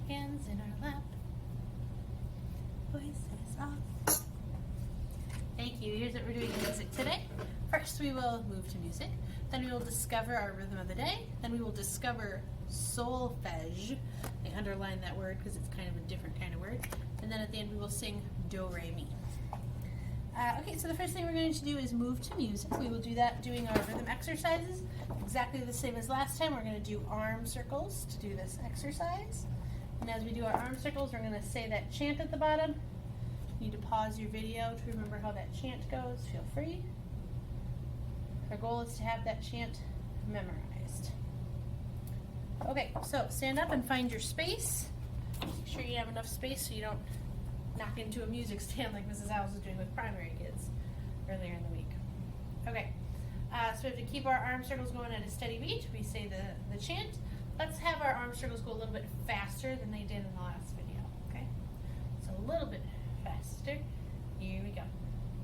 hands in our lap, voices off. Thank you. Here's what we're doing in music today. First we will move to music, then we will discover our rhythm of the day, then we will discover solfege. I underline that word because it's kind of a different kind of word, and then at the end we will sing do, re, mi. Okay, so the first thing we're going to do is move to music. We will do that doing our rhythm exercises, exactly the same as last time. We're going to do arm circles to do this exercise. And as we do our arm circles, we're going to say that chant at the bottom. You need to pause your video to remember how that chant goes. Feel free. Our goal is to have that chant memorized. Okay, so stand up and find your space. Make sure you have enough space so you don't knock into a music stand like Mrs. House was doing with primary kids earlier in the week. Okay, so we have to keep our arm circles going at a steady beat. We say the chant. Let's have our arm circles go a little bit faster than they did in the last video, okay? So a little bit faster. Here we go.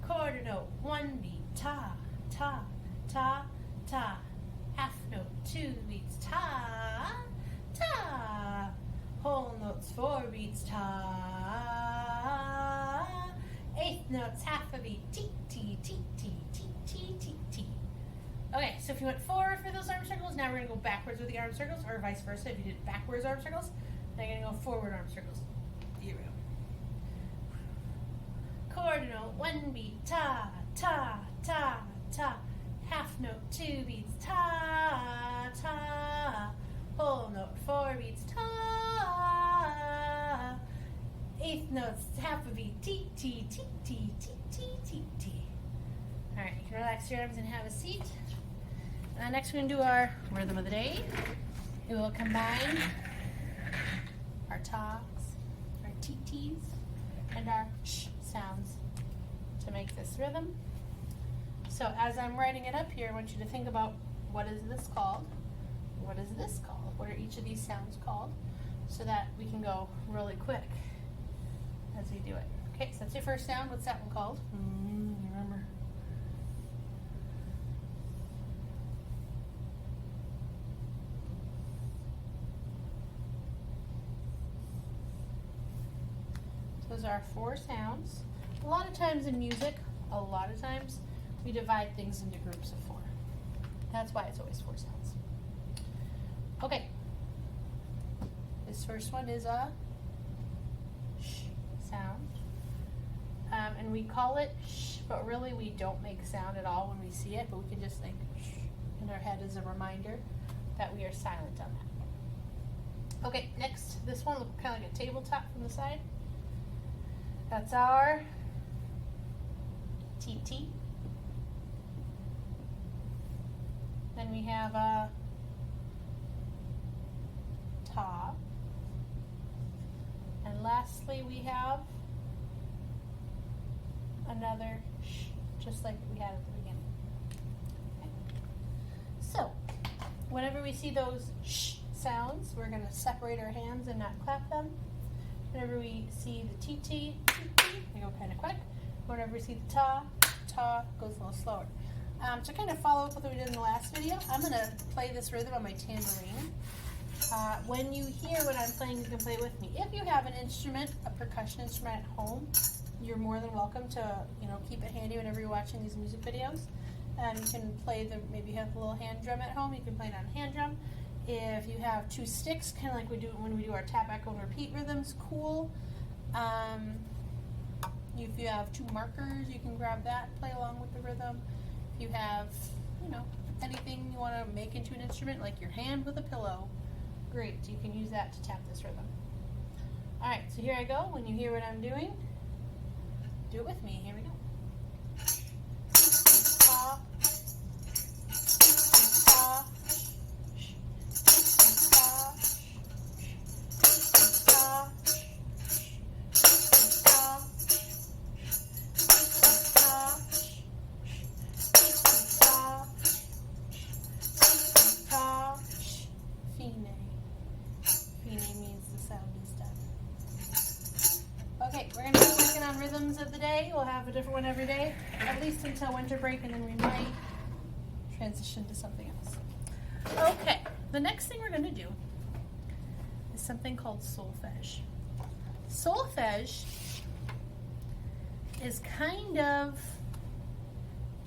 Quarter note, 1 beat, ta, ta, ta, ta. Half note, 2 beats, ta, ta. Whole notes, 4 beats, ta. Eighth notes, half a beat, ti, ti, ti, ti, ti, ti, ti, ti. Okay, so if you went forward for those arm circles, now we're going to go backwards with the arm circles, or vice versa. If you did backwards arm circles, now you're going to go forward arm circles. Here we go. Quarter note, 1 beat, ta, ta, ta, ta. Half note, 2 beats, ta, ta. Whole note, 4 beats, ta. Eighth notes, half a beat, ti, ti, ti, ti, ti, ti, ti, ti. All right, you can relax your arms and have a seat. Next we're going to do our rhythm of the day. We will combine our tas, our ts, and our sh sounds to make this rhythm. So as I'm writing it up here, I want you to think about what is this called? What is this called? What are each of these sounds called? So that we can go really quick as we do it. Okay, so that's your first sound. What's that one called? You remember? Those are 4 sounds. A lot of times in music, we divide things into groups of 4. That's why it's always 4 sounds. Okay. This first one is a sh sound. And we call it sh, but really we don't make sound at all when we see it, but we can just think sh in our head as a reminder that we are silent on that. Okay, next, this one looks kind of like a tabletop from the side. That's our TT. Then we have a ta. And lastly, we have another sh, just like we had at the beginning. Okay. So, whenever we see those sh sounds, we're going to separate our hands and not clap them. Whenever we see the TT, we go kind of quick. Whenever we see the ta, ta goes a little slower. To kind of follow up with what we did in the last video, I'm going to play this rhythm on my tambourine. When you hear what I'm playing, you can play with me. If you have an instrument, a percussion instrument at home, you're more than welcome to, keep it handy whenever you're watching these music videos. You can play maybe you have a little hand drum at home, you can play it on hand drum. If you have 2 sticks, kind of like we do when we do our tap, echo, and repeat rhythms, cool. If you have 2 markers, you can grab that, play along with the rhythm. If you have, anything you want to make into an instrument, like your hand with a pillow, great. You can use that to tap this rhythm. All right, so here I go. When you hear what I'm doing, do it with me. Here we go. Ta, ta, Okay, we're going to be working on rhythms of the day. We'll have a different one every day, at least until winter break, and then we might transition to something else. Okay, the next thing we're going to do is something called solfege. Solfege is kind of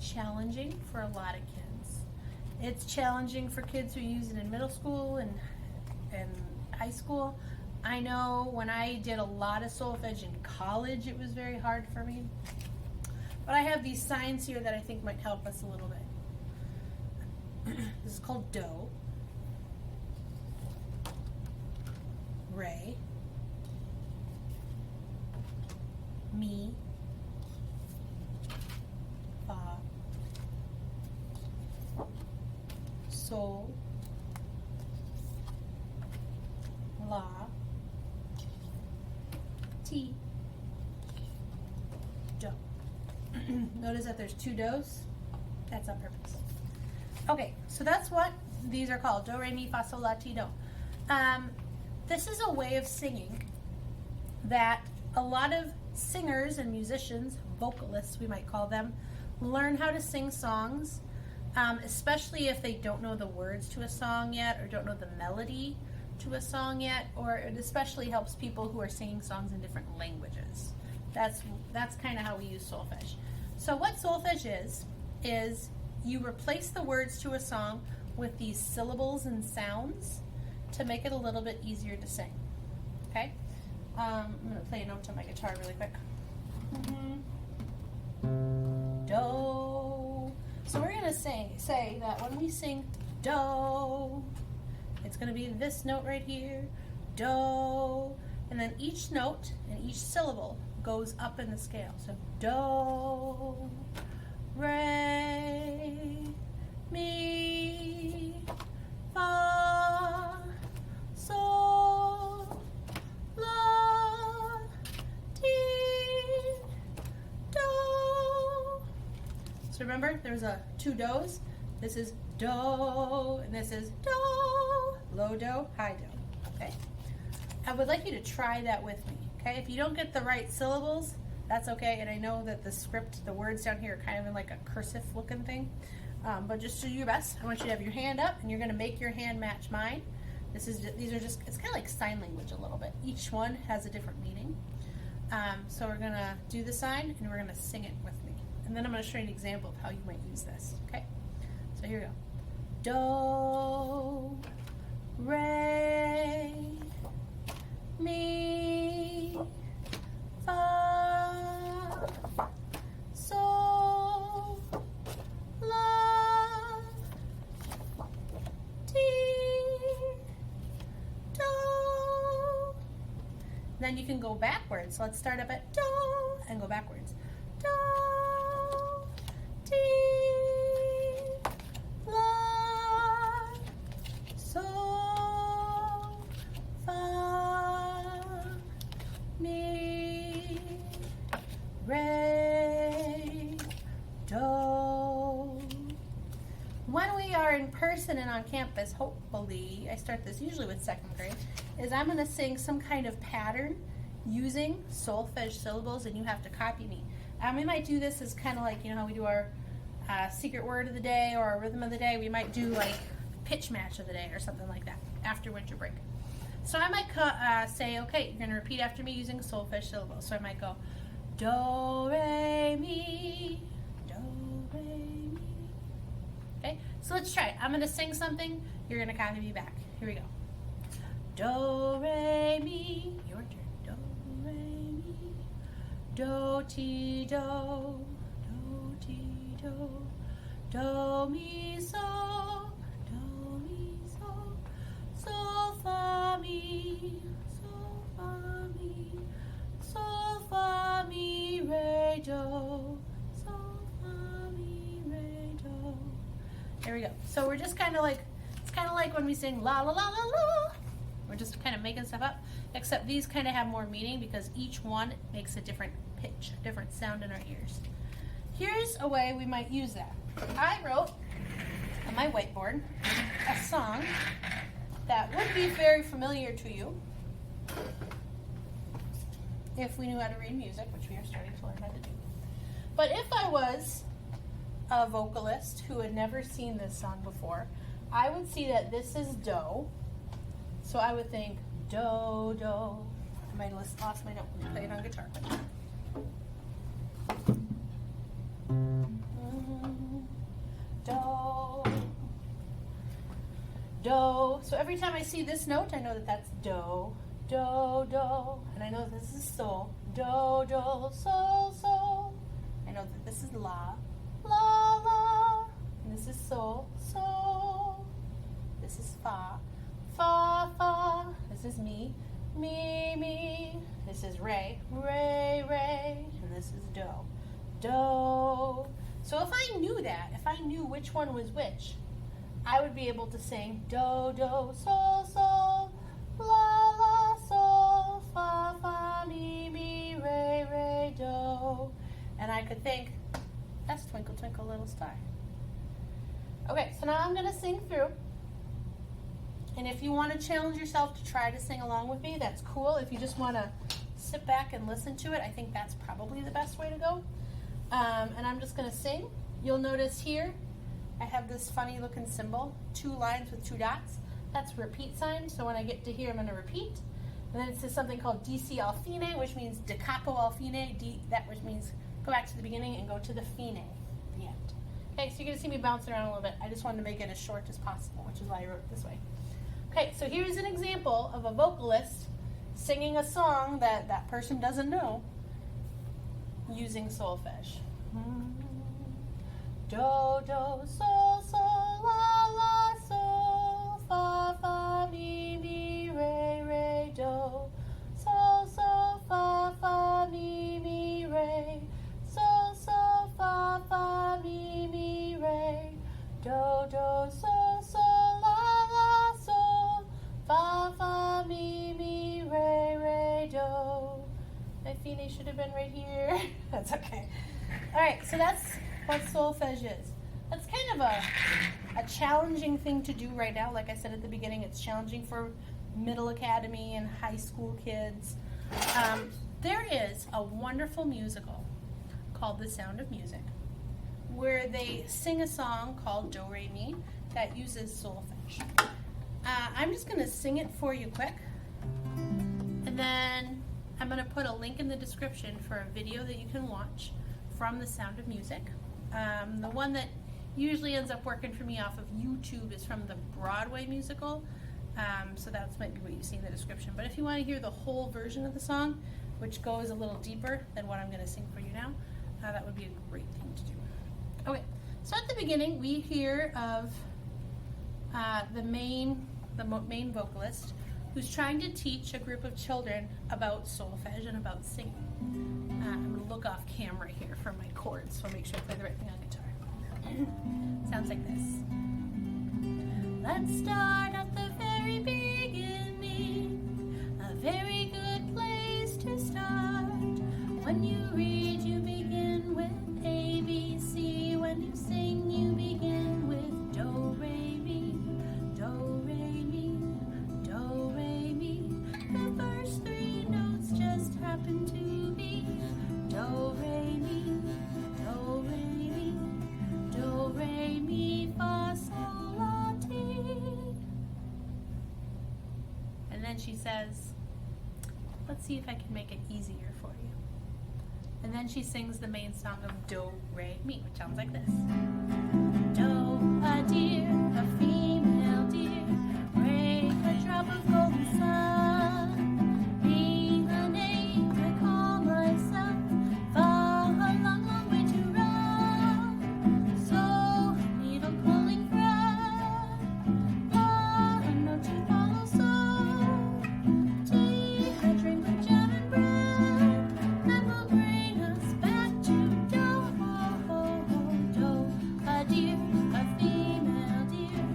challenging for a lot of kids. It's challenging for kids who use it in middle school and high school. I know when I did a lot of solfege in college, it was very hard for me. But I have these signs here that I think might help us a little bit. This is called do, re, mi, fa, sol, la, ti, do. Notice that there's two do's. That's on purpose. Okay, so that's what these are called. Do, re, mi, fa, sol, la, ti, do. This is a way of singing that a lot of singers and musicians, vocalists we might call them, learn how to sing songs, especially if they don't know the words to a song yet or don't know the melody to a song yet, or it especially helps people who are singing songs in different languages. That's kind of how we use solfege. So what solfege is you replace the words to a song with these syllables and sounds to make it a little bit easier to sing. Okay? I'm going to play a note on my guitar really quick. Do. So we're going to say that when we sing do, it's going to be this note right here, do, and then each note and each syllable goes up in the scale. So do, re, mi, fa, sol, la, ti, do. So remember, there's two do's. This is do, and this is do, low do, high do. Okay. I would like you to try that with me. Okay. If you don't get the right syllables, that's okay. And I know that the script, the words down here are kind of in like a cursive looking thing. But just do your best. I want you to have your hand up, and you're going to make your hand match mine. These are just, it's kind of like sign language a little bit. Each one has a different meaning. So we're going to do the sign, and we're going to sing it with me. And then I'm going to show you an example of how you might use this. Okay? So here we go. Do, re, mi, fa, sol, la, ti, do. Then you can go backwards. So let's start up at do and go backwards. Do, ti, la, sol, fa, mi, re, do. When we are in person and on campus, hopefully, I start this usually with second grade, is I'm going to sing some kind of pattern using solfege syllables, and you have to copy me. We might do this as kind of like, you know how we do our secret word of the day or our rhythm of the day. We might do like pitch match of the day or something like that after winter break. So I might say, okay, you're going to repeat after me using solfege syllables. So I might go do, re, mi, do, re, mi. Okay, so let's try it. I'm going to sing something. You're going to copy me back. Here we go. Do, re, mi. Your turn. Do, re, mi. Do, ti, do. Do, ti, do. Do, mi, so. Do, mi, so. Sol, fa, mi. Sol, fa, mi. Sol, fa, mi, re, do. Sol, fa, mi, re, do. There we go. So we're just kind of like, it's kind of like when we sing la, la, la, la, la. We're just kind of making stuff up, except these kind of have more meaning because each one makes a different pitch, a different sound in our ears. Here's a way we might use that. I wrote on my whiteboard a song that would be very familiar to you if we knew how to read music, which we are starting to learn how to do. But if I was a vocalist who had never seen this song before, I would see that this is do. So I would think Do, do. I might have lost my note. Let me play it on guitar. Do, do. So every time I see this note, I know that that's do, do, do. And I know that this is sol. Do, do, sol, sol. I know that this is la, la, la. And this is sol, sol. This is fa, fa, fa. This is mi, mi, mi. This is re, re, re. And this is do, do. So if I knew that, if I knew which one was which, I would be able to sing do, do, sol, sol, la, la, sol, fa, fa, mi, mi, re, re, do. And I could think, that's Twinkle, Twinkle, Little Star. Okay, so now I'm going to sing through. And if you want to challenge yourself to try to sing along with me, that's cool. If you just want to sit back and listen to it, I think that's probably the best way to go. And I'm just going to sing. You'll notice here, I have this funny looking symbol, 2 lines with 2 dots. That's a repeat sign, so when I get to here, I'm going to repeat. And then it says something called DC al fine, which means da capo al fine, that which means go back to the beginning and go to the fine, the end. Okay, so you're going to see me bouncing around a little bit. I just wanted to make it as short as possible, which is why I wrote it this way. Okay, so here's an example of a vocalist singing a song that that person doesn't know using solfege. Do, do, sol, sol, la, la, sol, fa, fa, mi, mi, re, re, do, sol, sol, fa, fa, mi, mi, re, sol, sol, fa, fa, mi, mi, re, do, do, sol, sol, la, la, sol, fa, fa, mi, mi, re, re, do. My fine should have been right here. That's okay. All right, so that's what solfege is. That's kind of a challenging thing to do right now. Like I said at the beginning, it's challenging for middle academy and high school kids. There is a wonderful musical called The Sound of Music where they sing a song called Do, Re, Mi that uses solfege. I'm just going to sing it for you quick, and then I'm going to put a link in the description for a video that you can watch from The Sound of Music. The one that usually ends up working for me off of YouTube is from the Broadway musical, so that might be what you see in the description. But if you want to hear the whole version of the song, which goes a little deeper than what I'm going to sing for you now, that would be a great thing to do. Okay, so at the beginning we hear of the main vocalist who's trying to teach a group of children about solfege and about singing. I'm going to look off camera here for my chords, so I'll make sure I play the right thing on guitar. Sounds like this. Let's start at the very beginning, a very good place to start. When you read, you begin with A, B, C. When you sing, you begin with Do, Re, Mi, Do, Re, Mi, Do, Re, Mi. The first 3 notes just happen to be Do, Re, Mi, Do, Re, Mi, Do, Re, Mi, Fa, Sol, La, Ti. And then she says, let's see if I can make it easier for you. And then she sings the main song of Do, Re, Mi, which sounds like this. Do, a deer, a female deer, Re, a drop of golden sun, Mi, a name I call myself, Fa, a long, long way to run, So, needle pulling thread, La, a note to follow, So, Ti, a drink of jam and bread, that will bring us back to Do, Do, a deer, a female deer,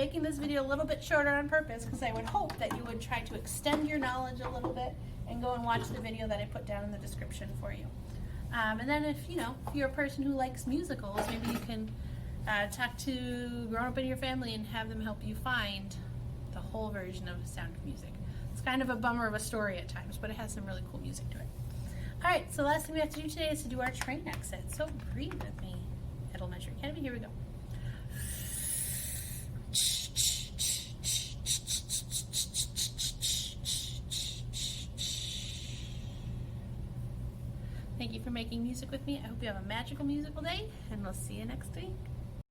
making this video a little bit shorter on purpose because I would hope that you would try to extend your knowledge a little bit and go and watch the video that I put down in the description for you. And then if you're a person who likes musicals, maybe you can talk to grown up in your family and have them help you find the whole version of Sound of Music. It's kind of a bummer of a story at times, but it has some really cool music to it. Alright, so the last thing we have to do today is to do our train exit. So breathe with me, Elementary Academy. Here we go. Thank you for making music with me. I hope you have a magical musical day, and we'll see you next week.